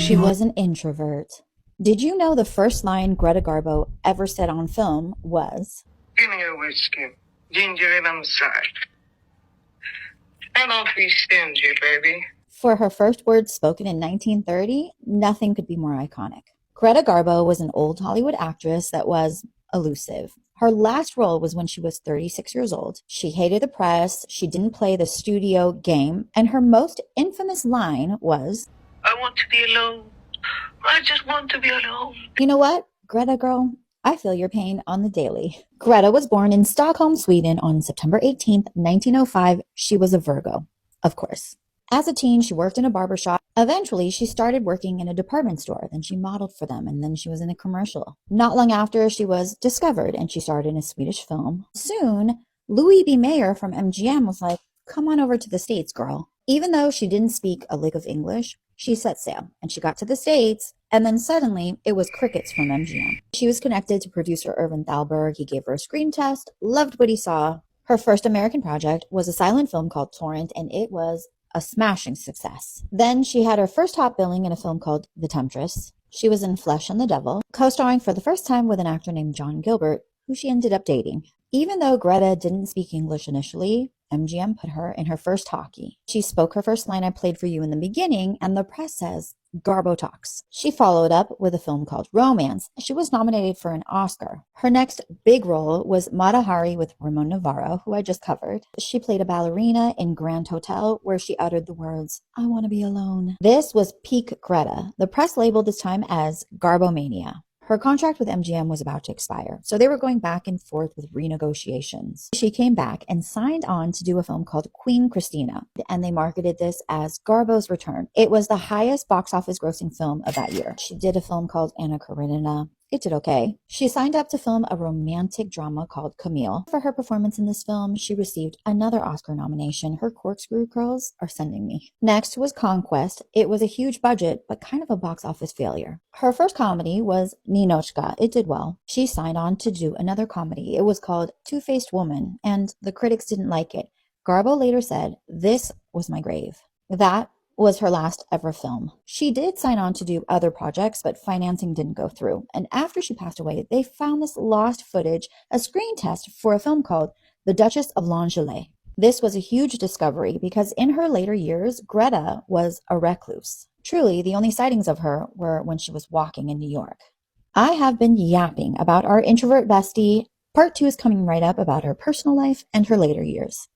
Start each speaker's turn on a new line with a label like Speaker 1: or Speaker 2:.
Speaker 1: She was an introvert. Did you know the first line Greta Garbo ever said on film was,
Speaker 2: Give me a whiskey, ginger ale on the side. And don't be stingy, baby.
Speaker 1: for her first words spoken in 1930? Nothing could be more iconic. Greta Garbo was an old Hollywood actress that was elusive. Her last role was when she was 36 years old. She hated the press, she didn't play the studio game, and her most infamous line was,
Speaker 2: I want to be alone. I just want to be alone.
Speaker 1: you know what, Greta girl? I feel your pain on the daily. Greta was born in Stockholm, Sweden on September 18th, 1905. She was a Virgo, of course. As a teen, she worked in a barber shop. Eventually, she started working in a department store. Then she modeled for them, and then she was in a commercial. Not long after, she was discovered, and she starred in a Swedish film. Soon, Louis B. Mayer from MGM was like, come on over to the States, girl. Even though she didn't speak a lick of English, she set sail, and she got to the States, and then suddenly, it was crickets from MGM. She was connected to producer Irvin Thalberg. He gave her a screen test, loved what he saw. Her first American project was a silent film called Torrent, and it was a smashing success. Then she had her first top billing in a film called The Temptress. She was in Flesh and the Devil, co-starring for the first time with an actor named John Gilbert, who she ended up dating. Even though Greta didn't speak English initially, MGM put her in her first talkie. She spoke her first line, I played for you in the beginning, and the press says, Garbo talks. She followed up with a film called Romance. She was nominated for an Oscar. Her next big role was Mata Hari with Ramon Navarro, who I just covered. She played a ballerina in Grand Hotel, where she uttered the words, I want to be alone. This was peak Greta. The press labeled this time as Garbomania. Her contract with MGM was about to expire, so they were going back and forth with renegotiations. She came back and signed on to do a film called Queen Christina, and they marketed this as Garbo's Return. It was the highest box office grossing film of that year. She did a film called Anna Karenina. It did okay. She signed up to film a romantic drama called Camille. For her performance in this film, she received another Oscar nomination. Her corkscrew curls are sending me. Next was Conquest. It was a huge budget, but kind of a box office failure. Her first comedy was Ninochka. It did well. She signed on to do another comedy. It was called Two-Faced Woman, and the critics didn't like it. Garbo later said, this was my grave. That was her last ever film. She did sign on to do other projects, but financing didn't go through. And after she passed away, they found this lost footage, a screen test for a film called The Duchess of Langeais. This was a huge discovery because in her later years, Greta was a recluse. Truly, the only sightings of her were when she was walking in New York. I have been yapping about our introvert bestie. Part 2 is coming right up about her personal life and her later years.